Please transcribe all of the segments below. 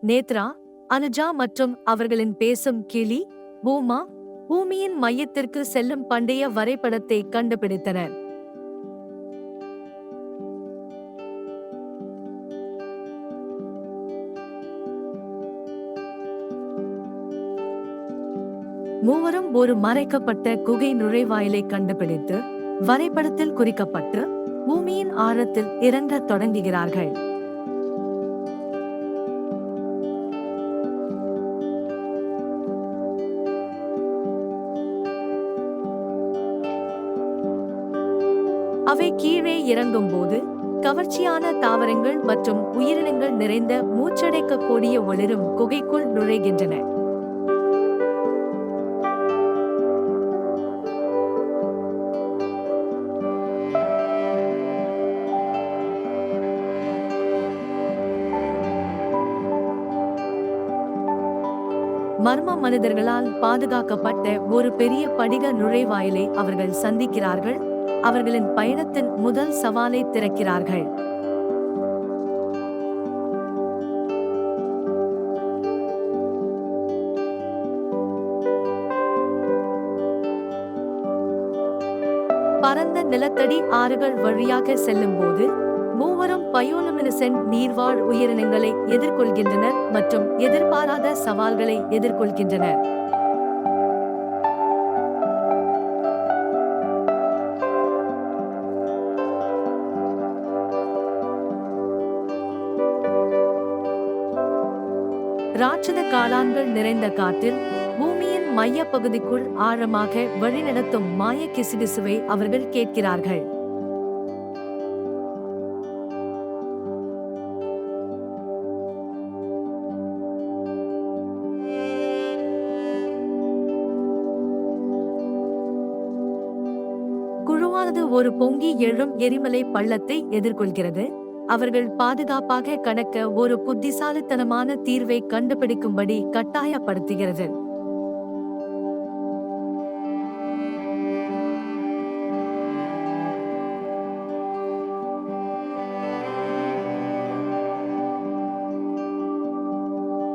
நேத்ரா, அனுஜா மற்றும் அவர்களின் பேசும் கிளி, பூமா, பூமியின் மையத்திற்கு செல்லும் பண்டைய வரைபடத்தை கண்டுபிடித்தனர். மூவரும் ஒரு மறைக்கப்பட்ட குகை நுழைவாயிலை கண்டுபிடித்து, வரைபடத்தில் குறிக்கப்பட்டு, பூமியின் ஆழத்தில் இறங்கத் தொடங்குகிறார்கள். அவை கீழே இறங்கும்போது, கவர்ச்சியான தாவரங்கள் மற்றும் உயிரினங்கள் நிறைந்த மூச்சடைக்கக்கூடிய ஒளிரும் குகைக்குள் நுழைகின்றன. மர்ம மனிதர்களால் பாதுகாக்கப்பட்ட ஒரு பெரிய படிக நுழைவாயிலை அவர்கள் சந்திக்கிறார்கள். அவர்களின் பயணத்தின் முதல் சவாலை திறக்கிறார்கள். பரந்த நிலத்தடி ஆறுகள் வழியாக செல்லும்போது, மூவரும் பயோலுமினசென்ட் நீர்வாழ் உயிரினங்களை எதிர்கொள்கின்றனர் மற்றும் எதிர்பாராத சவால்களை எதிர்கொள்கின்றனர். ராட்சத காளான்கள் நிறைந்த காட்டில் பூமியின் மைய பகுதிக்குள் ஆழமாக வழிநடத்தும் மாய கிசுகிசுவை அவர்கள் கேட்கிறார்கள். குழுவானது ஒரு பொங்கி எழும் எரிமலை பள்ளத்தை எதிர்கொள்கிறது. அவர்கள் பாதுகாப்பாக கடக்க ஒரு புத்திசாலித்தனமான தீர்வை கண்டுபிடிக்கும்படி கட்டாயப்படுத்துகிறது.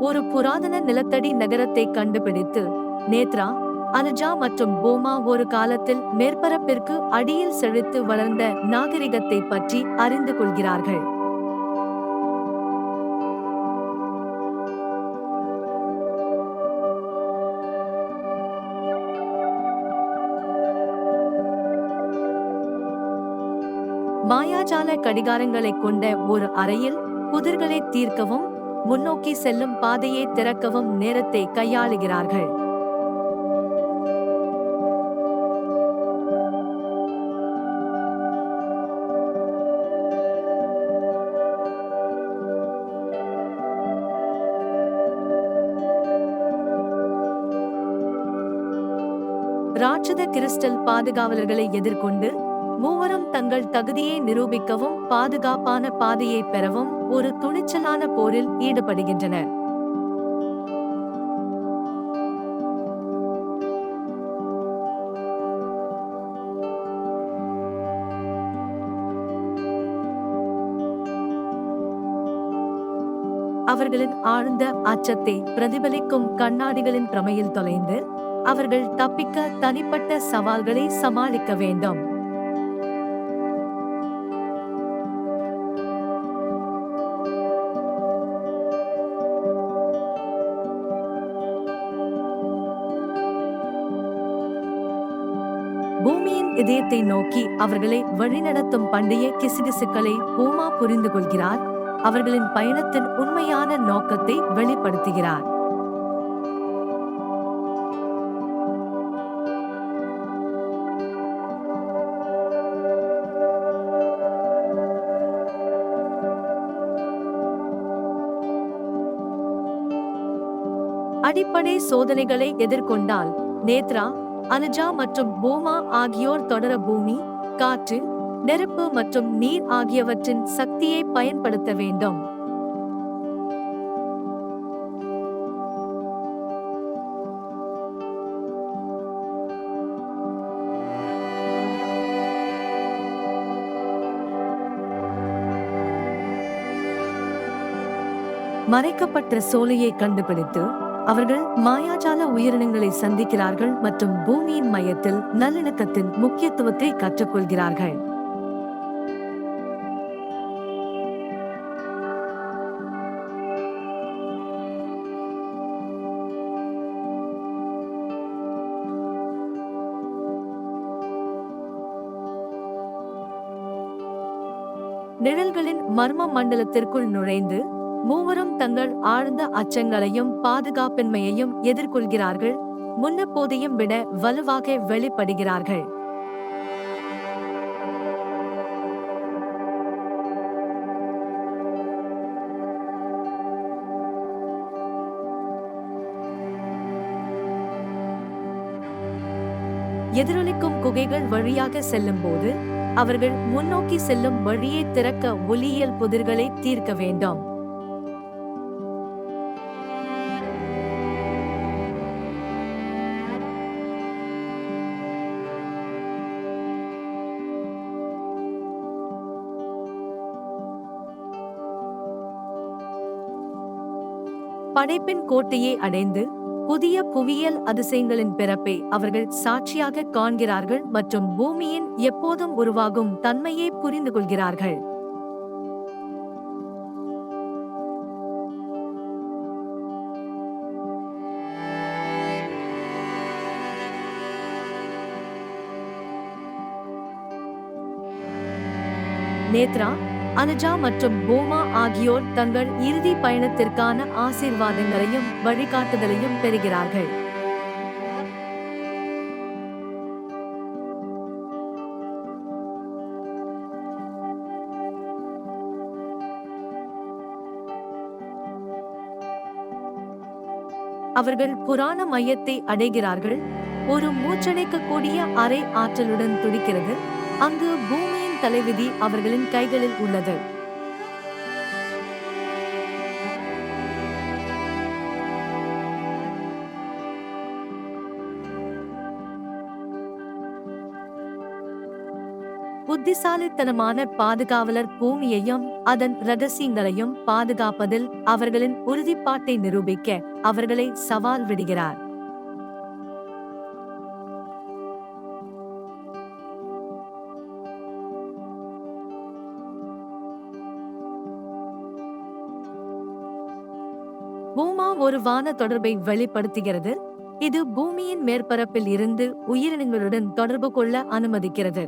ஒரு புராதன நிலத்தடி நகரத்தை கண்டுபிடித்து, நேத்ரா, அனுஜா மற்றும் பூமா ஒரு காலத்தில் மேற்பரப்பிற்கு அடியில் செழித்து வளர்ந்த நாகரிகத்தை பற்றி அறிந்து கொள்கிறார்கள். மாயாஜால கடிகாரங்களைக் கொண்ட ஒரு அறையில் புதிர்களை தீர்க்கவும் முன்னோக்கி செல்லும் பாதையை திறக்கவும் நேரத்தை கையாளுகிறார்கள். ராட்சத கிறிஸ்டல் பாதுகாவலர்களை எதிர்கொண்டு, மூவரும் தங்கள் தகுதியை நிரூபிக்கவும் பாதுகாப்பான பாதையை பெறவும் ஒரு துணிச்சலான போரில் ஈடுபடுகின்றனர். அவர்களின் ஆழ்ந்த அச்சத்தை பிரதிபலிக்கும் கண்ணாடிகளின் பிரமையில் தொலைந்து, அவர்கள் தப்பிக்க தனிப்பட்ட சவால்களை சமாளிக்க வேண்டும். பூமியின் இதயத்தை நோக்கி அவர்களை வழிநடத்தும் பண்டைய கிசுகிசுக்களை பூமா புரிந்து கொள்கிறார். அவர்களின் பயணத்தின் உண்மையான நோக்கத்தை வெளிப்படுத்துகிறார். அடிப்படை சோதனைகளை எதிர்கொண்டால், நேத்ரா, அனுஜா மற்றும் பூமா ஆகியோர் தொடர பூமி, காற்று, நெருப்பு மற்றும் நீர் ஆகியவற்றின் சக்தியை பயன்படுத்த வேண்டும். மறைக்கப்பட்ட சோலையை கண்டுபிடித்து அவர்கள் மாயாஜால உயிரினங்களை சந்திக்கிறார்கள் மற்றும் பூமியின் மையத்தில் நல்லிணக்கத்தின் முக்கியத்துவத்தை கற்றுக்கொள்கிறார்கள். நிழல்களின் மர்ம மண்டலத்திற்குள் நுழைந்து மூவரும் தங்கள் ஆழ்ந்த அச்சங்களையும் பாதுகாப்பின்மையையும் எதிர்கொள்கிறார்கள், முன்னப்போதையும் விட வலுவாக வெளிப்படுகிறார்கள். எதிரொலிக்கும் குகைகள் வழியாக செல்லும் போது அவர்கள் முன்னோக்கி செல்லும் வழியை திறக்க ஒலியியல் புதிர்களை தீர்க்க வேண்டும். படைப்பின் கோட்டையை அடைந்து புதிய புவியியல் அதிசயங்களின் பிறப்பை அவர்கள் சாட்சியாக காண்கிறார்கள் மற்றும் பூமியின் எப்போதும் உருவாகும் தன்மையை புரிந்து கொள்கிறார்கள். நேத்ரா, அனுஜா மற்றும் போமா ஆகியோர் தங்கள் இறுதி பயணத்திற்கான ஆசீர்வாதங்களையும் வழிகாட்டுதலையும் பெறுகிறார்கள். அவர்கள் புராண மையத்தை அடைகிறார்கள், ஒரு மூச்சடைக்கக்கூடிய அரை ஆற்றலுடன் துடிக்கிறது, அங்கு பூமியின் தலைவிதி அவர்களின் கைகளில் உள்ளது. புத்திசாலித்தனமான பாதுகாவலர் பூமியையும் அதன் இரகசியங்களையும் பாதுகாப்பதில் அவர்களின் உறுதிப்பாட்டை நிரூபிக்க அவர்களை சவால் விடுகிறார். பூமா ஒரு வான தொடர்பை வெளிப்படுத்துகிறது, இது பூமியின் மேற்பரப்பில் இருந்து உயிரினங்களுடன் தொடர்பு கொள்ள அனுமதிக்கிறது.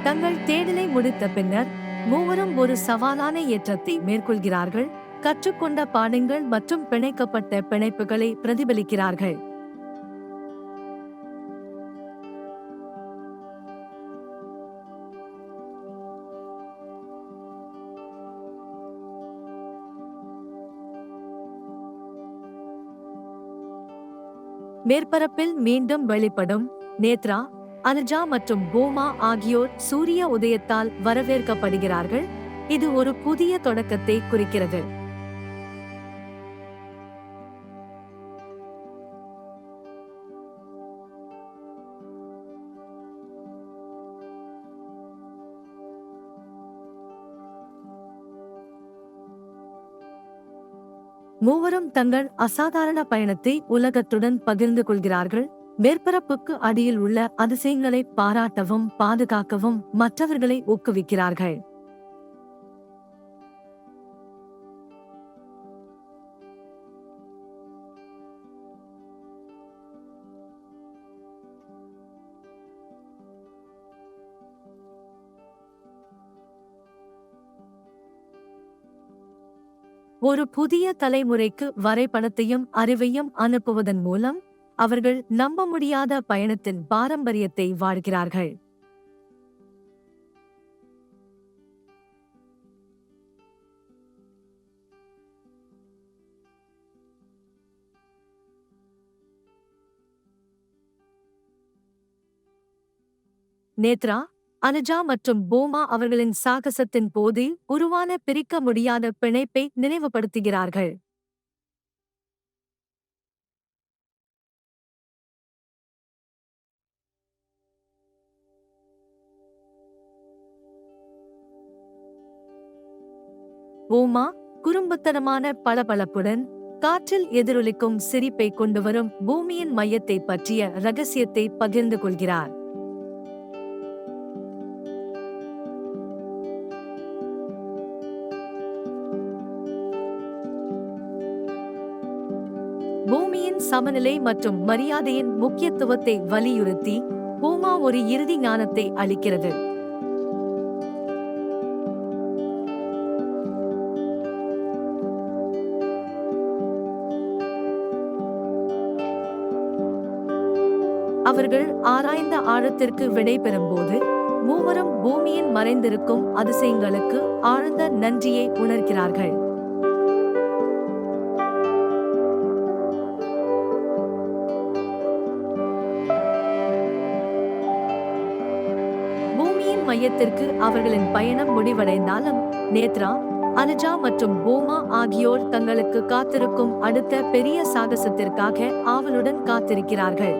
தங்கள் தேடலை முடித்த பின்னர் மூவரும் ஒரு சவாலான ஏற்றத்தை மேற்கொள்கிறார்கள், கற்றுக்கொண்ட பாடங்கள் மற்றும் பிணைக்கப்பட்ட பிணைப்புகளை பிரதிபலிக்கிறார்கள். மேற்பரப்பில் மீண்டும் வெளிப்படும் நேத்ரா, அனுஜா மற்றும் போமா ஆகியோர் சூரிய உதயத்தால் வரவேற்கப்படுகிறார்கள், இது ஒரு புதிய தொடக்கத்தை குறிக்கிறது. மூவரும் தங்கள் அசாதாரண பயணத்தை உலகத்துடன் பகிர்ந்து கொள்கிறார்கள், மேற்பரப்புக்கு அடியில் உள்ள அதிசயங்களை பாராட்டவும் பாதுகாக்கவும் மற்றவர்களை ஊக்குவிக்கிறார்கள். ஒரு புதிய தலைமுறைக்கு வரைபடத்தையும் அறிவையும் அனுப்புவதன் மூலம் அவர்கள் நம்ப முடியாத பயணத்தின் பாரம்பரியத்தை வாழ்கிறார்கள். நேத்ரா, அனுஜா மற்றும் போமா அவர்களின் சாகசத்தின் போது உருவான பிரிக்க முடியாத பிணைப்பை நினைவுபடுத்துகிறார்கள். போமா குறும்புத்தனமான பளபளப்புடன் காற்றில் எதிரொலிக்கும் சிரிப்பை கொண்டுவரும் பூமியின் மையத்தை பற்றிய ரகசியத்தை பகிர்ந்து கொள்கிறார். பூமியின் சமநிலை மற்றும் மரியாதையின் முக்கியத்துவத்தை வலியுறுத்தி பூமா ஒரு இறுதி ஞானத்தை அளிக்கிறது. அவர்கள் ஆராய்ந்த ஆழத்திற்கு விடை பெறும்போது மூவரும் பூமியின் மறைந்திருக்கும் அதிசயங்களுக்கு ஆழ்ந்த நன்றியை உணர்கிறார்கள். பூமியின் மையத்திற்கு அவர்களின் பயணம் முடிவடைந்தாலும் நேத்ரா, அனுஜா மற்றும் போமா ஆகியோர் தங்களுக்கு காத்திருக்கும் அடுத்த பெரிய சாகசத்திற்காக ஆவலுடன் காத்திருக்கிறார்கள்.